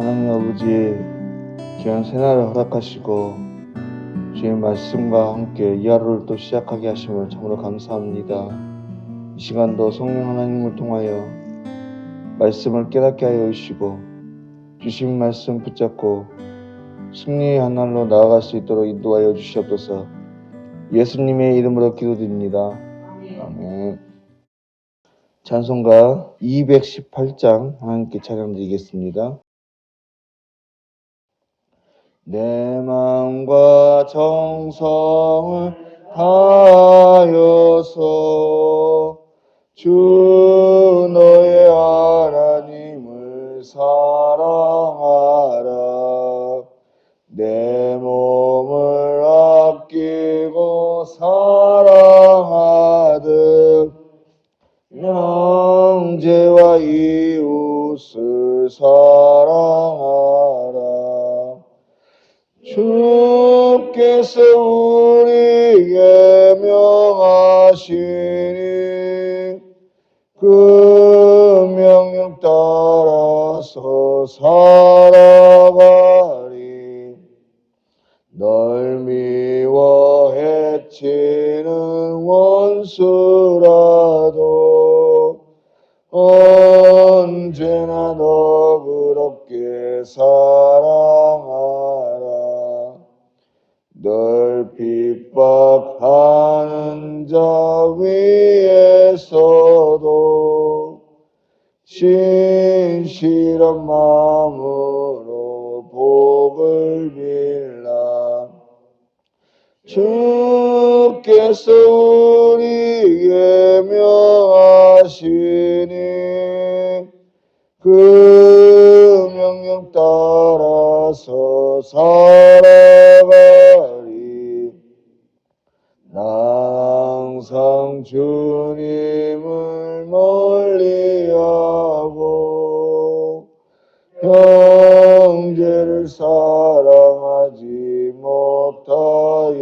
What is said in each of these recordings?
하나님 아버지, 귀한 새날을 허락하시고 주의 말씀과 함께 이 하루를 또 시작하게 하심을 참으로 감사합니다. 이 시간도 성령 하나님을 통하여 말씀을 깨닫게 하여 주시고 주신 말씀 붙잡고 승리의 한 날로 나아갈 수 있도록 인도하여 주시옵소서. 예수님의 이름으로 기도드립니다. 아멘. 찬송가 218장 하나님께 찬양드리겠습니다. 내 마음과 정성을 다하여서 주 너의 하나님을 사랑하라. 내 몸을 아끼고 사랑하듯 형제와 이웃을 사랑하라. 주께서 우리에게 명하시니 그 명령 따라서 살아가리. 널 미워 해치는 원수라도 언제나 너그럽게 사랑하라. 널 핍박하는 자 위에서도 신실한 마음으로 복을 빌라. 주께서 우리에게 명하시니 그 명령 따라서 살아가리. 항상 주님을 멀리하고 형제를 사랑하지 못하였다.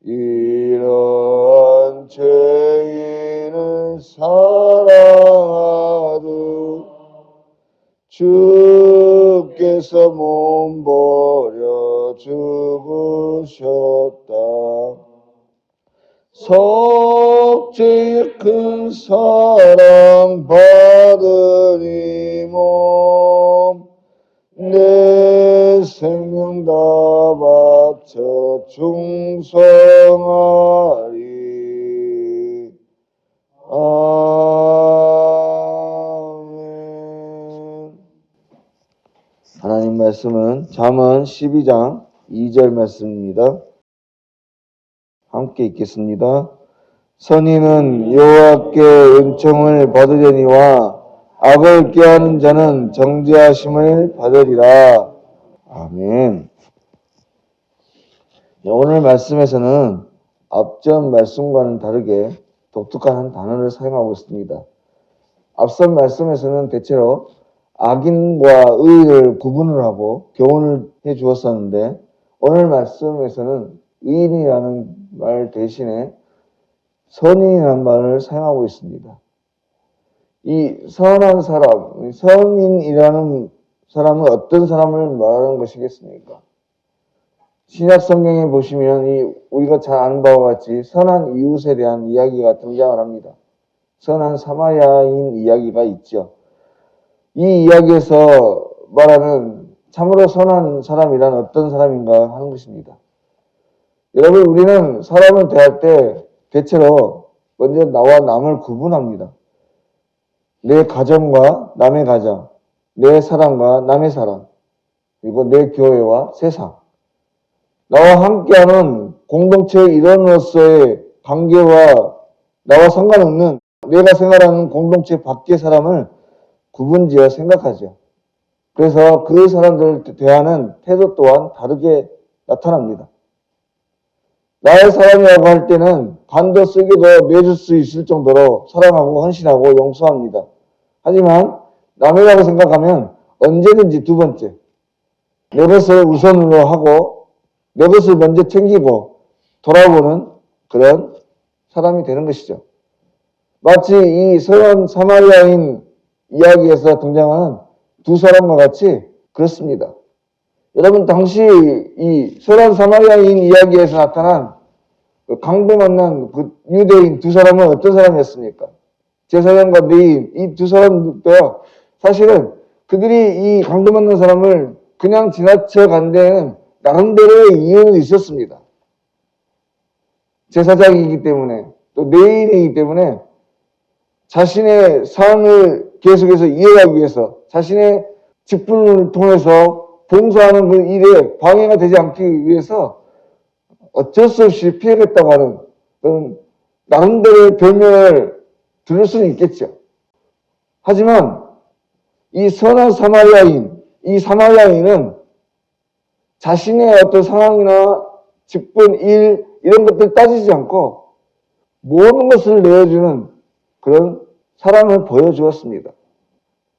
이러한 죄인은 사랑하듯 주께서 몸버려 죽으셨다. 속죄의 큰 사랑 받은 이 몸 내 생명 다 바쳐 충성하리. 아멘. 하나님 말씀은 잠언 12장 2절 말씀입니다. 함께 읽겠습니다. 선인은 여호와께 은총을 받으려니와 악을 꾀하는 자는 정죄하심을 받으리라. 아멘. 오늘 말씀에서는 앞전 말씀과는 다르게 독특한 한 단어를 사용하고 있습니다. 앞선 말씀에서는 대체로 악인과 의를 구분을 하고 교훈을 해 주었었는데 오늘 말씀에서는 의인이라는 말 대신에 선인이라는 말을 사용하고 있습니다. 이 선한 사람, 선인이라는 사람은 어떤 사람을 말하는 것이겠습니까? 신약 성경에 보시면 우리가 잘 아는 바와 같이 선한 이웃에 대한 이야기가 등장을 합니다. 선한 사마리아인 이야기가 있죠. 이 이야기에서 말하는 참으로 선한 사람이란 어떤 사람인가 하는 것입니다. 여러분, 우리는 사람을 대할 때 대체로 먼저 나와 남을 구분합니다. 내 가정과 남의 가정, 내 사람과 남의 사람, 그리고 내 교회와 세상. 나와 함께하는 공동체의 일원으로서의 관계와 나와 상관없는 내가 생활하는 공동체 밖의 사람을 구분지어 생각하죠. 그래서 그 사람들을 대하는 태도 또한 다르게 나타납니다. 나의 사람이라고 할 때는 간도 쓰기도 내줄 수 있을 정도로 사랑하고 헌신하고 용서합니다. 하지만 남이라고 생각하면 언제든지 두 번째, 내 것을 우선으로 하고 내 것을 먼저 챙기고 돌아보는 그런 사람이 되는 것이죠. 마치 이 선한 사마리아인 이야기에서 등장하는 두 사람과 같이 그렇습니다. 여러분, 당시 이 선한 사마리아인 이야기에서 나타난 그 강도 만난 그 유대인 두 사람은 어떤 사람이었습니까? 제사장과 레위인 이 두 사람도요, 사실은 그들이 이 강도 만난 사람을 그냥 지나쳐 간 데에는 나름대로의 이유는 있었습니다. 제사장이기 때문에, 또 레위인이기 때문에 자신의 삶을 계속해서 이어가기 위해서, 자신의 직분을 통해서 봉사하는 그 일에 방해가 되지 않기 위해서 어쩔 수 없이 피해겠다고 하는 그런 나름대로의 변명을 들을 수는 있겠죠. 하지만 이 선한 사마리아인, 이 사마리아인은 자신의 어떤 상황이나 직분, 일, 이런 것들 따지지 않고 모든 것을 내어주는 그런 사랑을 보여주었습니다.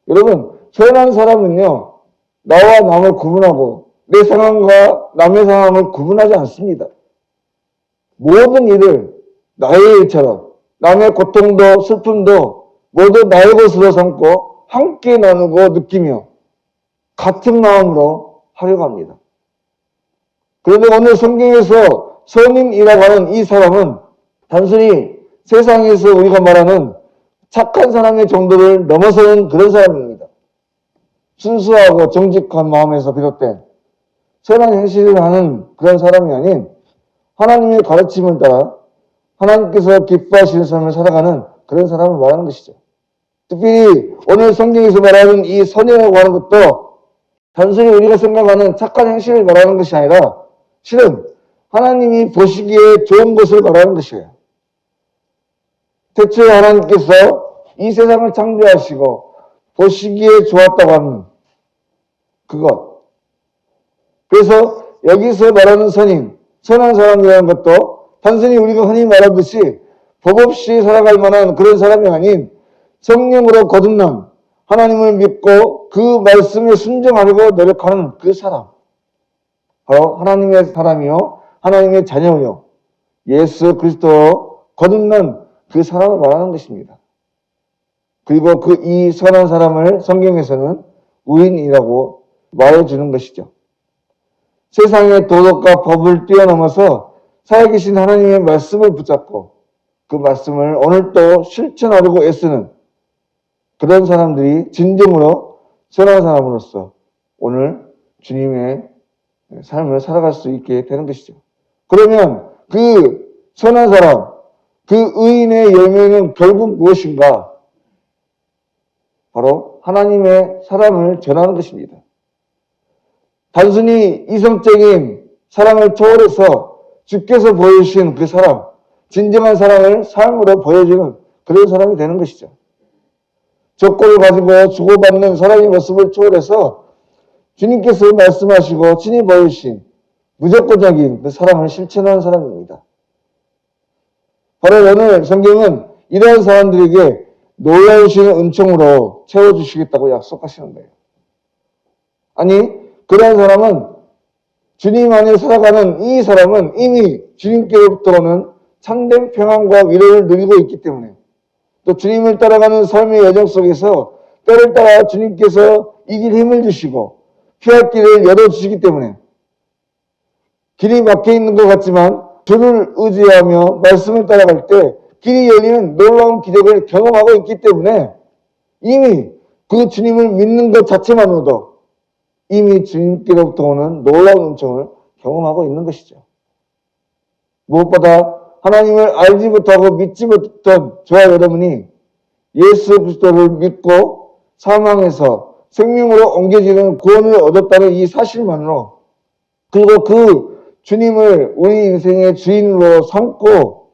여러분, 선한 사람은요, 나와 남을 구분하고 내 상황과 남의 상황을 구분하지 않습니다. 모든 일을 나의 일처럼 남의 고통도 슬픔도 모두 나의 것으로 삼고 함께 나누고 느끼며 같은 마음으로 하려고 합니다. 그런데 오늘 성경에서 선인이라고 하는 이 사람은 단순히 세상에서 우리가 말하는 착한 사람의 정도를 넘어서는 그런 사람입니다. 순수하고 정직한 마음에서 비롯된 선한 행실을 하는 그런 사람이 아닌 하나님의 가르침을 따라 하나님께서 기뻐하시는 삶을 살아가는 그런 사람을 말하는 것이죠. 특별히 오늘 성경에서 말하는 이 선이라고 하는 것도 단순히 우리가 생각하는 착한 행실을 말하는 것이 아니라 실은 하나님이 보시기에 좋은 것을 말하는 것이에요. 대체 하나님께서 이 세상을 창조하시고 보시기에 좋았다고 하는 그것. 그래서 여기서 말하는 선인, 선한 사람이라는 것도 단순히 우리가 흔히 말하듯이 법 없이 살아갈 만한 그런 사람이 아닌 성령으로 거듭난 하나님을 믿고 그 말씀에 순종하려고 노력하는 그 사람. 바로 하나님의 사람이요, 하나님의 자녀요, 예수 그리스도로 거듭난 그 사람을 말하는 것입니다. 그리고 이 선한 사람을 성경에서는 의인이라고 말해주는 것이죠. 세상의 도덕과 법을 뛰어넘어서 살아계신 하나님의 말씀을 붙잡고 그 말씀을 오늘도 실천하려고 애쓰는 그런 사람들이 진정으로 선한 사람으로서 오늘 주님의 삶을 살아갈 수 있게 되는 것이죠. 그러면 그 선한 사람, 그 의인의 열매는 결국 무엇인가? 바로 하나님의 사랑을 전하는 것입니다. 단순히 이성적인 사랑을 초월해서 주께서 보여주신 그 사랑, 진정한 사랑을 삶으로 보여주는 그런 사람이 되는 것이죠. 조건을 가지고 주고받는 사랑의 모습을 초월해서 주님께서 말씀하시고 친히 보여주신 무조건적인 그 사랑을 실천하는 사람입니다. 바로 오늘 성경은 이러한 사람들에게 놀라우신 은총으로 채워주시겠다고 약속하시는 거예요. 아니, 그러한 사람은 주님 안에 살아가는 이 사람은 이미 주님께로부터 오는 참된 평안과 위로를 누리고 있기 때문에 또 주님을 따라가는 삶의 여정 속에서 때를 따라 주님께서 이길 힘을 주시고 피할 길을 열어주시기 때문에 길이 막혀 있는 것 같지만 주를 의지하며 말씀을 따라갈 때 길이 열리는 놀라운 기적을 경험하고 있기 때문에 이미 그 주님을 믿는 것 자체만으로도 이미 주님께로부터 오는 놀라운 은총을 경험하고 있는 것이죠. 무엇보다 하나님을 알지 못하고 믿지 못했던 저와 여러분이 예수 그리스도를 믿고 사망에서 생명으로 옮겨지는 구원을 얻었다는 이 사실만으로 그리고 그 주님을 우리 인생의 주인으로 삼고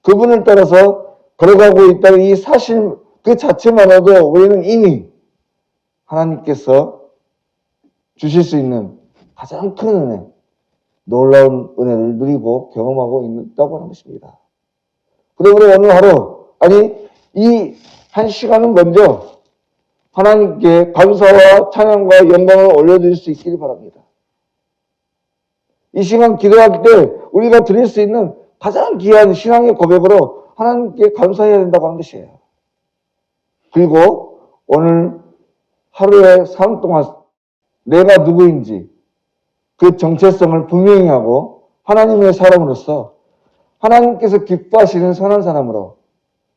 그분을 따라서 걸어가고 있다는 이 사실 그 자체만으로도 우리는 이미 하나님께서 주실 수 있는 가장 큰 은혜, 놀라운 은혜를 누리고 경험하고 있다고 하는 것입니다. 그러므로 오늘 하루, 아니 이 한 시간은 먼저 하나님께 감사와 찬양과 영광을 올려드릴 수 있기를 바랍니다. 이 시간 기도할 때 우리가 드릴 수 있는 가장 귀한 신앙의 고백으로 하나님께 감사해야 된다고 하는 것이에요. 그리고 오늘 하루에 삶 동안 내가 누구인지 그 정체성을 분명히 하고 하나님의 사람으로서 하나님께서 기뻐하시는 선한 사람으로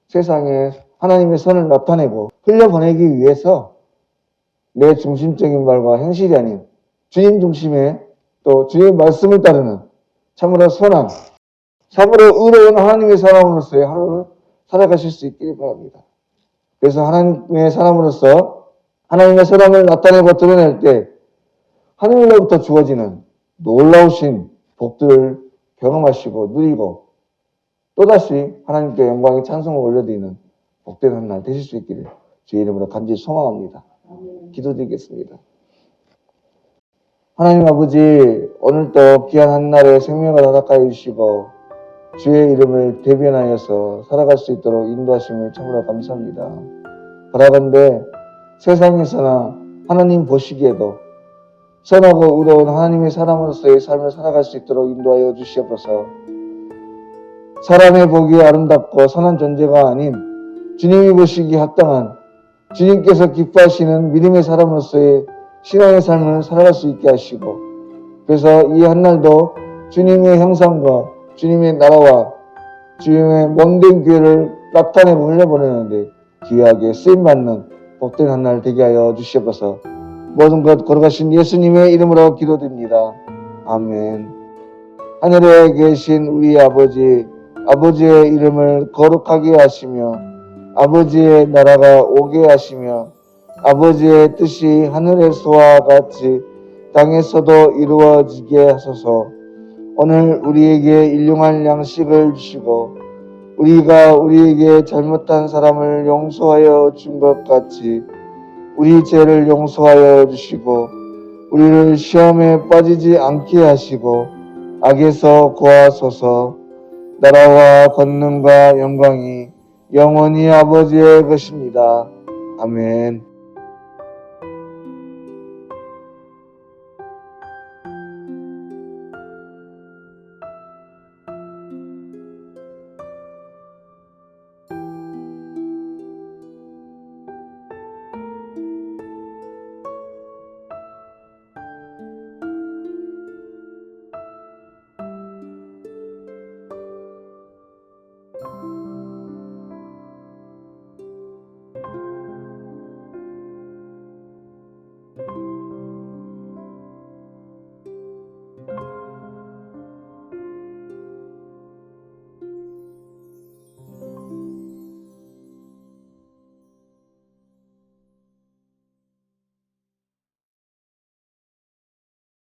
세상에 하나님의 선을 나타내고 흘려보내기 위해서 내 중심적인 말과 행실이 아닌 주님 중심의 또 주의 말씀을 따르는 참으로 선한, 참으로 의로운 하나님의 사람으로서의 하루를 살아가실 수 있기를 바랍니다. 그래서 하나님의 사람으로서 하나님의 사랑을 나타내고 드러낼 때 하늘로부터 주어지는 놀라우신 복들을 경험하시고 누리고 또다시 하나님께 영광의 찬송을 올려드리는 복된 한 날 되실 수 있기를 주의 이름으로 간절히 소망합니다. 기도드리겠습니다. 하나님 아버지, 오늘도 귀한 한날에 생명을 허락하여 주시고 주의 이름을 대변하여서 살아갈 수 있도록 인도하심을 참으로 감사합니다. 바라건대 세상에서나 하나님 보시기에도 선하고 의로운 하나님의 사람으로서의 삶을 살아갈 수 있도록 인도하여 주시옵소서. 사람의 보기에 아름답고 선한 존재가 아닌 주님이 보시기에 합당한 주님께서 기뻐하시는 믿음의 사람으로서의 신앙의 삶을 살아갈 수 있게 하시고, 그래서 이 한날도 주님의 형상과 주님의 나라와 주님의 몸된 교회를 나타내고 흘려보내는데 귀하게 쓰임받는 복된 한날 되게 하여 주시옵소서. 모든 것 걸어가신 예수님의 이름으로 기도드립니다. 아멘. 하늘에 계신 우리 아버지, 아버지의 이름을 거룩하게 하시며 아버지의 나라가 오게 하시며 아버지의 뜻이 하늘에서와 같이 땅에서도 이루어지게 하소서. 오늘 우리에게 일용할 양식을 주시고 우리가 우리에게 잘못한 사람을 용서하여 준 것 같이 우리 죄를 용서하여 주시고 우리를 시험에 빠지지 않게 하시고 악에서 구하소서. 나라와 권능과 영광이 영원히 아버지의 것입니다. 아멘.